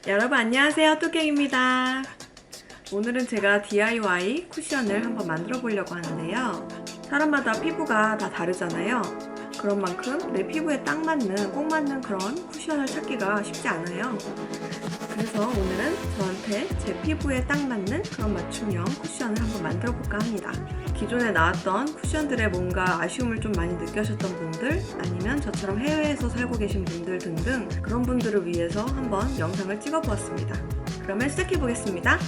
여러분 안녕하세요, 뚜갱입니다. 오늘은 제가 DIY 쿠션을 한번 만들어 보려고 하는데요. 사람마다 피부가 다 다르잖아요. 그런 만큼 내 피부에 딱 맞는, 꼭 맞는 그런 쿠션을 찾기가 쉽지 않아요. 그래서 오늘은 저한테 제 피부에 딱 맞는 그런 맞춤형 쿠션을 한번 만들어 볼까 합니다. 기존에 나왔던 쿠션들에 뭔가 아쉬움을 좀 많이 느끼셨던 분들, 아니면 저처럼 해외에서 살고 계신 분들 등등 그런 분들을 위해서 한번 영상을 찍어 보았습니다. 그러면 시작해 보겠습니다.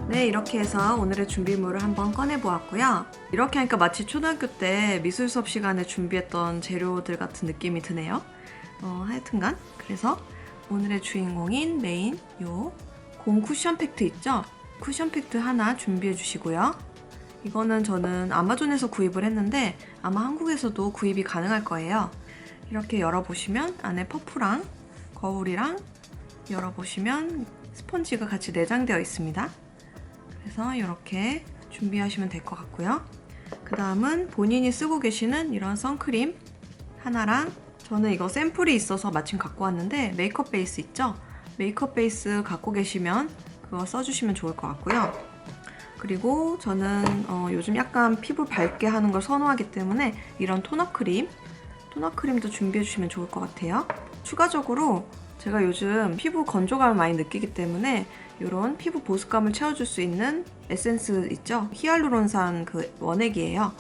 네, 이렇게 해서 오늘의 준비물을 한번 꺼내 보았고요. 이렇게 하니까 마치 초등학교 때 미술 수업 시간에 준비했던 재료들 같은 느낌이 드네요. 하여튼간 그래서 오늘의 주인공인 메인 요 곰 쿠션 팩트 있죠? 쿠션 팩트 하나 준비해 주시고요. 이거는 저는 아마존에서 구입을 했는데 아마 한국에서도 구입이 가능할 거예요. 이렇게 열어보시면 안에 퍼프랑 거울이랑 열어보시면 스펀지가 같이 내장되어 있습니다. 그래서 이렇게 준비하시면 될 것 같고요. 그 다음은 본인이 쓰고 계시는 이런 선크림 하나랑, 저는 이거 샘플이 있어서 마침 갖고 왔는데 메이크업 베이스 있죠? 메이크업 베이스 갖고 계시면 그거 써주시면 좋을 것 같고요. 그리고 저는 요즘 약간 피부 밝게 하는 걸 선호하기 때문에 이런 토너크림도 준비해 주시면 좋을 것 같아요. 추가적으로 제가 요즘 피부 건조감을 많이 느끼기 때문에 이런 피부 보습감을 채워줄 수 있는 에센스 있죠? 히알루론산 그 원액이에요.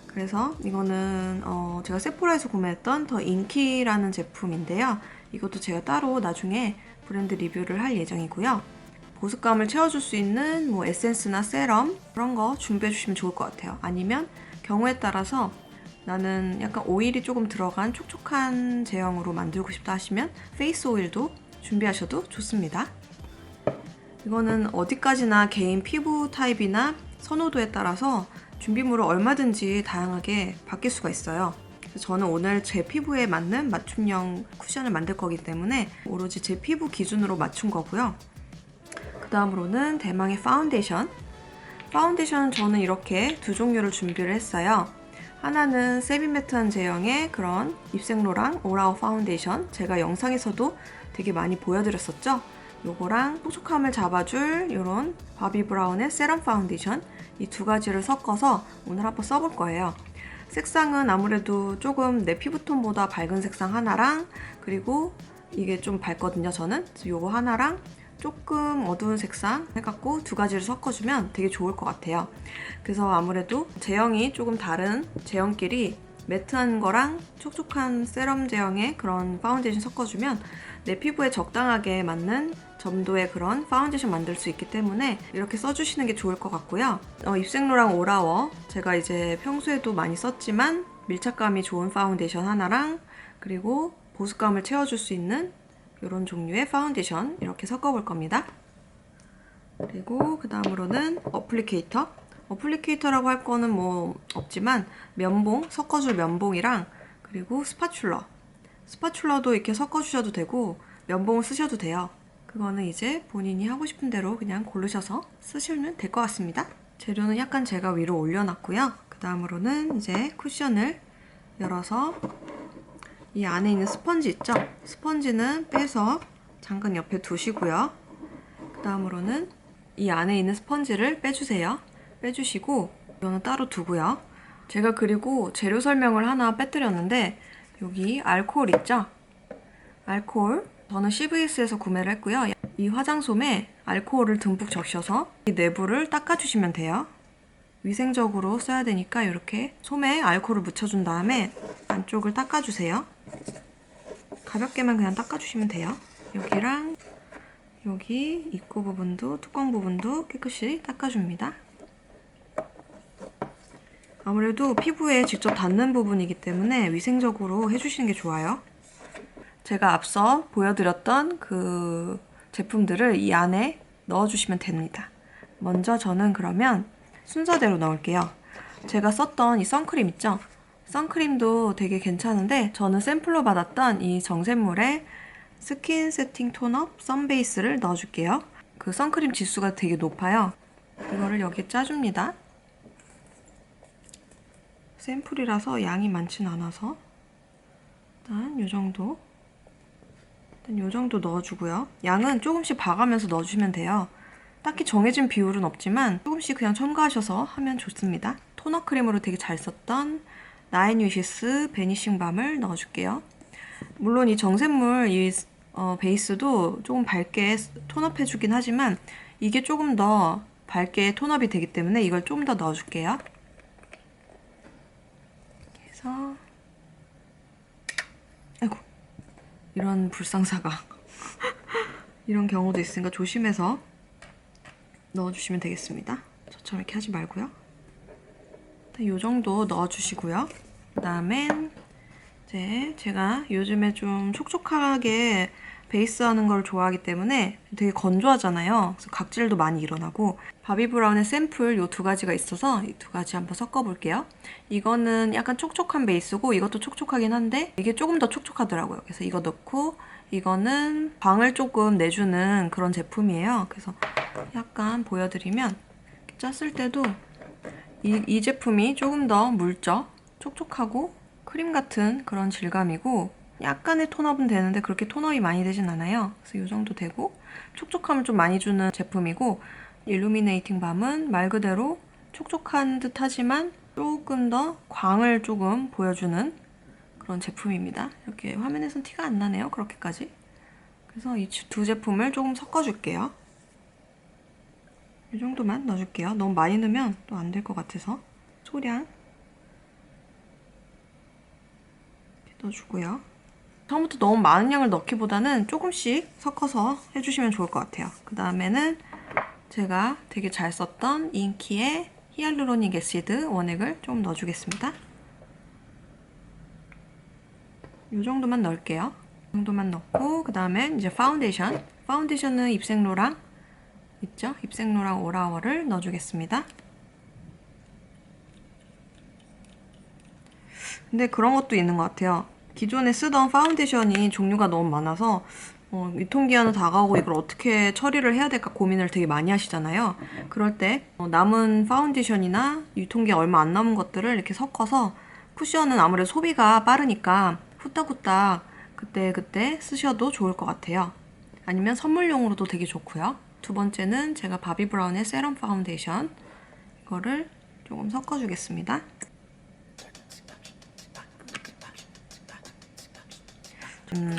그래서 이거는 제가 세포라에서 구매했던 더 인키라는 제품인데요. 이것도 제가 따로 나중에 브랜드 리뷰를 할 예정이고요. 보습감을 채워줄 수 있는 뭐 에센스나 세럼 그런 거 준비해 주시면 좋을 것 같아요. 아니면 경우에 따라서 나는 약간 오일이 조금 들어간 촉촉한 제형으로 만들고 싶다 하시면 페이스 오일도 준비하셔도 좋습니다. 이거는 어디까지나 개인 피부 타입이나 선호도에 따라서 준비물을 얼마든지 다양하게 바뀔 수가 있어요. 그래서 저는 오늘 제 피부에 맞는 맞춤형 쿠션을 만들 거기 때문에 오로지 제 피부 기준으로 맞춘 거고요. 그 다음으로는 대망의 파운데이션은 저는 이렇게 두 종류를 준비를 했어요. 하나는 세미매트한 제형의 그런 입생로랑 오라오 파운데이션, 제가 영상에서도 되게 많이 보여드렸었죠. 요거랑 촉촉함을 잡아줄 이런 바비 브라운의 세럼 파운데이션, 이 두 가지를 섞어서 오늘 한번 써볼 거예요. 색상은 아무래도 조금 내 피부톤보다 밝은 색상 하나랑, 그리고 이게 좀 밝거든요, 저는. 그래서 요거 하나랑 조금 어두운 색상 해갖고 두 가지를 섞어주면 되게 좋을 것 같아요. 그래서 아무래도 제형이 조금 다른 제형끼리 매트한 거랑 촉촉한 세럼 제형의 그런 파운데이션 섞어주면 내 피부에 적당하게 맞는 점도의 그런 파운데이션 만들 수 있기 때문에 이렇게 써주시는 게 좋을 것 같고요. 입생로랑 오라워, 제가 이제 평소에도 많이 썼지만 밀착감이 좋은 파운데이션 하나랑, 그리고 보습감을 채워줄 수 있는 이런 종류의 파운데이션 이렇게 섞어볼 겁니다. 그리고 그 다음으로는 어플리케이터라고 할 거는 뭐 없지만 섞어줄 면봉이랑, 그리고 스파츌러도 이렇게 섞어주셔도 되고 면봉을 쓰셔도 돼요. 그거는 이제 본인이 하고 싶은 대로 그냥 고르셔서 쓰시면 될 것 같습니다. 재료는 약간 제가 위로 올려놨고요. 그 다음으로는 이제 쿠션을 열어서 이 안에 있는 스펀지 있죠? 스펀지는 빼서 잠깐 옆에 두시고요. 그 다음으로는 이 안에 있는 스펀지를 빼주세요. 빼주시고 이거는 따로 두고요. 제가 그리고 재료 설명을 하나 빼뜨렸는데, 여기 알코올 있죠? 알코올, 저는 CVS에서 구매를 했고요. 이 화장솜에 알코올을 듬뿍 적셔서 이 내부를 닦아주시면 돼요. 위생적으로 써야 되니까 이렇게 솜에 알코올을 묻혀준 다음에 안쪽을 닦아주세요. 가볍게만 그냥 닦아주시면 돼요. 여기랑 여기 입구 부분도, 뚜껑 부분도 깨끗이 닦아줍니다. 아무래도 피부에 직접 닿는 부분이기 때문에 위생적으로 해주시는 게 좋아요. 제가 앞서 보여드렸던 그 제품들을 이 안에 넣어주시면 됩니다. 먼저 저는 그러면 순서대로 넣을게요. 제가 썼던 이 선크림 있죠? 선크림도 되게 괜찮은데 저는 샘플로 받았던 이 정샘물에 스킨 세팅 톤업 선베이스를 넣어줄게요. 그 선크림 지수가 되게 높아요. 이거를 여기에 짜줍니다. 샘플이라서 양이 많진 않아서 일단 이 정도 이 정도 넣어주고요. 양은 조금씩 봐가면서 넣어주시면 돼요. 딱히 정해진 비율은 없지만 조금씩 그냥 첨가하셔서 하면 좋습니다. 토너 크림으로 되게 잘 썼던 나인위시스 베니싱 밤을 넣어줄게요. 물론 이 정샘물 베이스도 조금 밝게 톤업해주긴 하지만 이게 조금 더 밝게 톤업이 되기 때문에 이걸 좀 더 넣어줄게요. 그래서 아이고, 이런 불상사가 이런 경우도 있으니까 조심해서 넣어주시면 되겠습니다. 저처럼 이렇게 하지 말고요. 이 정도 넣어주시고요. 그 다음엔 이제 제가 요즘에 좀 촉촉하게 베이스 하는 걸 좋아하기 때문에 되게 건조하잖아요. 그래서 각질도 많이 일어나고 바비브라운의 샘플 요 두 가지가 있어서 이 두 가지 한번 섞어볼게요. 이거는 약간 촉촉한 베이스고 이것도 촉촉하긴 한데 이게 조금 더 촉촉하더라고요. 그래서 이거 넣고 이거는 광을 조금 내주는 그런 제품이에요. 그래서 약간 보여드리면 짰을 때도 이 제품이 조금 더 묽죠? 촉촉하고 크림 같은 그런 질감이고 약간의 톤업은 되는데 그렇게 톤업이 많이 되진 않아요. 그래서 이 정도 되고 촉촉함을 좀 많이 주는 제품이고 일루미네이팅 밤은 말 그대로 촉촉한 듯 하지만 조금 더 광을 조금 보여주는 그런 제품입니다. 이렇게 화면에선 티가 안 나네요. 그렇게까지. 그래서 이 두 제품을 조금 섞어줄게요. 이 정도만 넣어줄게요. 너무 많이 넣으면 또 안 될 것 같아서 소량 이렇게 넣어주고요. 처음부터 너무 많은 양을 넣기보다는 조금씩 섞어서 해주시면 좋을 것 같아요. 그 다음에는 제가 되게 잘 썼던 인키의 히알루로닉 애시드 원액을 좀 넣어주겠습니다. 이 정도만 넣을게요. 이 정도만 넣고 그 다음엔 이제 파운데이션. 파운데이션은 입생로랑 있죠? 입생로랑 오라워를 넣어주겠습니다. 근데 그런 것도 있는 것 같아요. 기존에 쓰던 파운데이션이 종류가 너무 많아서 유통기한은 다가오고 이걸 어떻게 처리를 해야 될까 고민을 되게 많이 하시잖아요. 그럴 때 남은 파운데이션이나 유통기한 얼마 안 남은 것들을 이렇게 섞어서 쿠션은 아무래도 소비가 빠르니까 후딱후딱 그때 쓰셔도 좋을 것 같아요. 아니면 선물용으로도 되게 좋고요. 두 번째는 제가 바비브라운의 세럼 파운데이션 이거를 조금 섞어주겠습니다.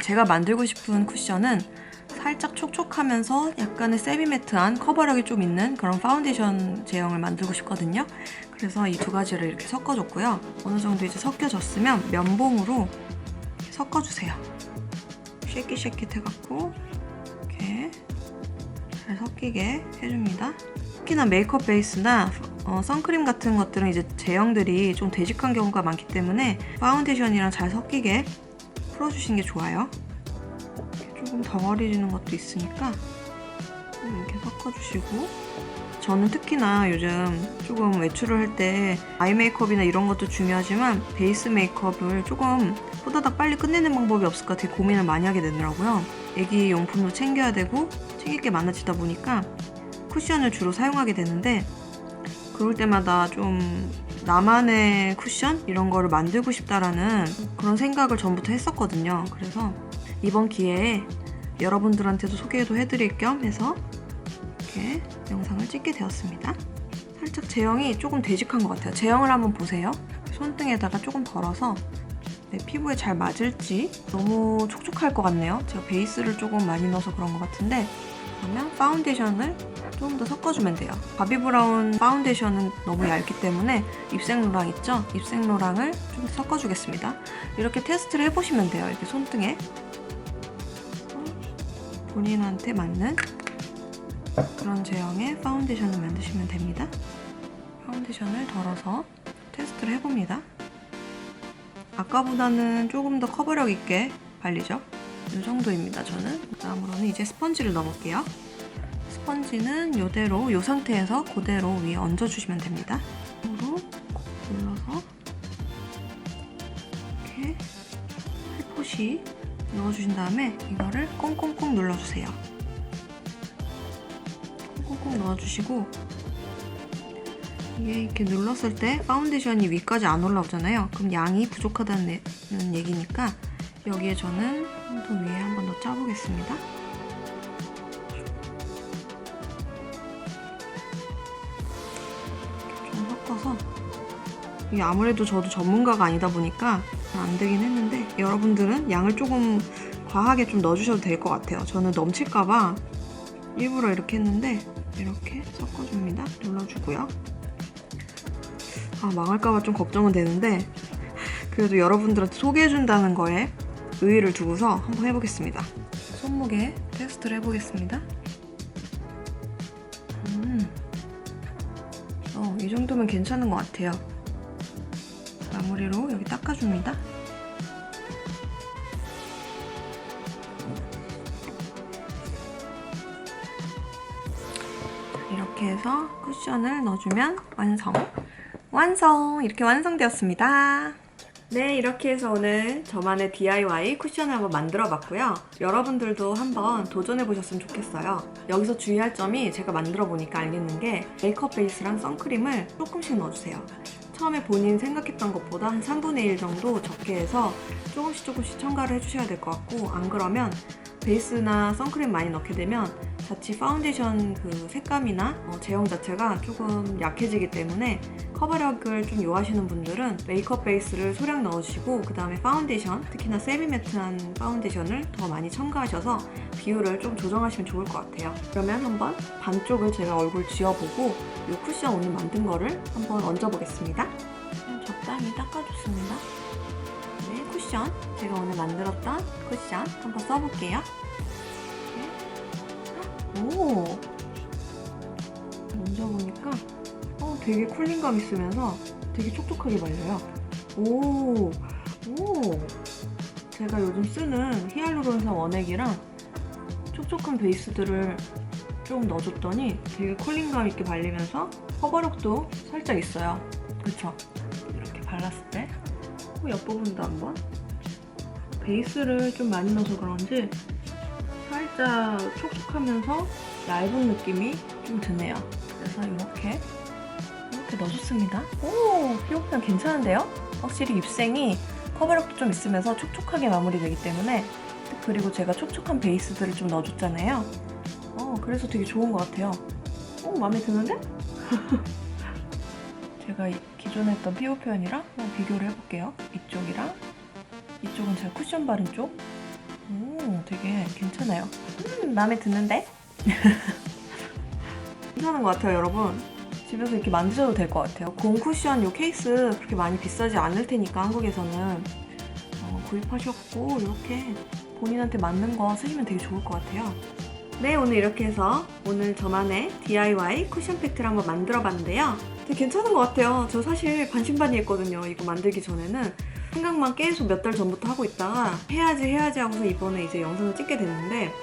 제가 만들고 싶은 쿠션은 살짝 촉촉하면서 약간의 세미매트한 커버력이 좀 있는 그런 파운데이션 제형을 만들고 싶거든요. 그래서 이 두 가지를 이렇게 섞어줬고요. 어느 정도 이제 섞여졌으면 면봉으로 섞어주세요. 쉐킷쉐킷 해갖고 이렇게 잘 섞이게 해줍니다. 특히나 메이크업 베이스나 선크림 같은 것들은 이제 제형들이 좀 되직한 경우가 많기 때문에 파운데이션이랑 잘 섞이게 풀어주시는 게 좋아요. 조금 덩어리지는 것도 있으니까 이렇게 섞어주시고 저는 특히나 요즘 조금 외출을 할 때 아이 메이크업이나 이런 것도 중요하지만 베이스 메이크업을 조금 후다닥 빨리 끝내는 방법이 없을까 되게 고민을 많이 하게 되더라고요. 애기 용품도 챙겨야 되고 챙길 게 많아지다 보니까 쿠션을 주로 사용하게 되는데 그럴 때마다 좀 나만의 쿠션? 이런 거를 만들고 싶다라는 그런 생각을 전부터 했었거든요. 그래서 이번 기회에 여러분들한테도 소개도 해드릴 겸 해서 이렇게 영상을 찍게 되었습니다. 살짝 제형이 조금 되직한 것 같아요. 제형을 한번 보세요. 손등에다가 조금 덜어서 내 피부에 잘 맞을지 너무 촉촉할 것 같네요. 제가 베이스를 조금 많이 넣어서 그런 것 같은데 그러면 파운데이션을 조금 더 섞어주면 돼요. 바비브라운 파운데이션은 너무 얇기 때문에 입생로랑 있죠? 입생로랑을 좀 섞어주겠습니다. 이렇게 테스트를 해보시면 돼요. 이렇게 손등에 본인한테 맞는 그런 제형의 파운데이션을 만드시면 됩니다. 파운데이션을 덜어서 테스트를 해봅니다. 아까보다는 조금 더 커버력 있게 발리죠? 이 정도입니다. 저는. 다음으로는 이제 스펀지를 넣어볼게요. 스펀지는 이대로 이 상태에서 그대로 위에 얹어주시면 됩니다. 손으로 눌러서 이렇게 살포시 넣어주신 다음에 이거를 꽁꽁꽁 눌러주세요. 꽁꽁꽁 넣어주시고 이게 이렇게 눌렀을 때 파운데이션이 위까지 안 올라오잖아요. 그럼 양이 부족하다는 얘기니까 여기에 저는 좀 더 위에 한 번 더 짜보겠습니다. 이렇게 좀 섞어서, 이게 아무래도 저도 전문가가 아니다 보니까 안 되긴 했는데 여러분들은 양을 조금 과하게 좀 넣어주셔도 될 것 같아요. 저는 넘칠까봐 일부러 이렇게 했는데 이렇게 섞어줍니다. 눌러주고요. 망할까봐 좀 걱정은 되는데 그래도 여러분들한테 소개해준다는 거에 의의를 두고서 한번 해보겠습니다. 손목에 테스트를 해보겠습니다. 이 정도면 괜찮은 것 같아요. 마무리로 여기 닦아줍니다. 이렇게 해서 쿠션을 넣어주면 완성! 이렇게 완성되었습니다. 네, 이렇게 해서 오늘 저만의 DIY 쿠션을 한번 만들어 봤고요. 여러분들도 한번 도전해 보셨으면 좋겠어요. 여기서 주의할 점이 제가 만들어 보니까 알겠는 게 메이크업 베이스랑 선크림을 조금씩 넣어주세요. 처음에 본인 생각했던 것보다 한 3분의 1 정도 적게 해서 조금씩 첨가를 해주셔야 될 것 같고, 안 그러면 베이스나 선크림 많이 넣게 되면 자칫 파운데이션 그 색감이나 제형 자체가 조금 약해지기 때문에 커버력을 좀 요하시는 분들은 메이크업 베이스를 소량 넣어주시고 그 다음에 파운데이션, 특히나 세미매트한 파운데이션을 더 많이 첨가하셔서 비율을 좀 조정하시면 좋을 것 같아요. 그러면 한번 반쪽을 제가 얼굴 지어보고 이 쿠션 오늘 만든 거를 한번 얹어보겠습니다. 적당히 닦아줬습니다. 네, 쿠션 제가 오늘 만들었던 쿠션 한번 써볼게요. 오, 얹어보니까 되게 쿨링감 있으면서 되게 촉촉하게 발려요. 오, 제가 요즘 쓰는 히알루론산 원액이랑 촉촉한 베이스들을 좀 넣어줬더니 되게 쿨링감 있게 발리면서 커버력도 살짝 있어요. 그쵸? 이렇게 발랐을 때 옆부분도 한번 베이스를 좀 많이 넣어서 그런지 살짝 촉촉하면서 얇은 느낌이 좀 드네요. 그래서 이렇게 넣어줬습니다. 오, 피부 표현 괜찮은데요? 확실히 입생이 커버력도 좀 있으면서 촉촉하게 마무리되기 때문에, 그리고 제가 촉촉한 베이스들을 좀 넣어줬잖아요. 그래서 되게 좋은 것 같아요. 마음에 드는데? 제가 기존에 했던 피부 표현이랑 비교를 해볼게요. 이쪽이랑 이쪽은 제가 쿠션 바른 쪽. 되게 괜찮아요. 마음에 드는데? 괜찮은 것 같아요, 여러분. 집에서 이렇게 만드셔도 될 것 같아요. 곰 쿠션 이 케이스 그렇게 많이 비싸지 않을 테니까 한국에서는 구입하셨고 이렇게 본인한테 맞는 거 쓰시면 되게 좋을 것 같아요. 네, 오늘 이렇게 해서 오늘 저만의 DIY 쿠션 팩트를 한번 만들어 봤는데요. 되게 괜찮은 것 같아요. 저 사실 반신반의했거든요. 이거 만들기 전에는 생각만 계속 몇 달 전부터 하고 있다가 해야지 하고서 이번에 이제 영상을 찍게 됐는데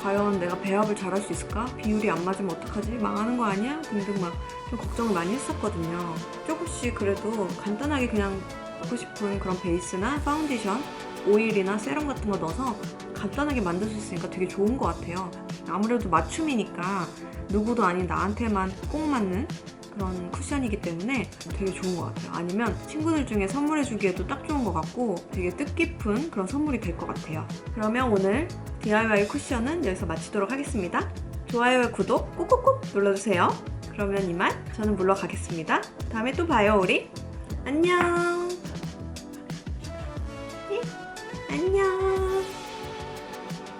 과연 내가 배합을 잘할 수 있을까? 비율이 안 맞으면 어떡하지? 망하는 거 아니야? 등등 막 좀 걱정을 많이 했었거든요. 조금씩 그래도 간단하게 그냥 넣고 싶은 그런 베이스나 파운데이션, 오일이나 세럼 같은 거 넣어서 간단하게 만들 수 있으니까 되게 좋은 것 같아요. 아무래도 맞춤이니까 누구도 아닌 나한테만 꼭 맞는 그런 쿠션이기 때문에 되게 좋은 것 같아요. 아니면 친구들 중에 선물해주기에도 딱 좋은 것 같고 되게 뜻깊은 그런 선물이 될 것 같아요. 그러면 오늘 DIY 쿠션은 여기서 마치도록 하겠습니다. 좋아요와 구독 꾹꾹꾹 눌러주세요. 그러면 이만 저는 물러가겠습니다. 다음에 또 봐요, 우리. 안녕.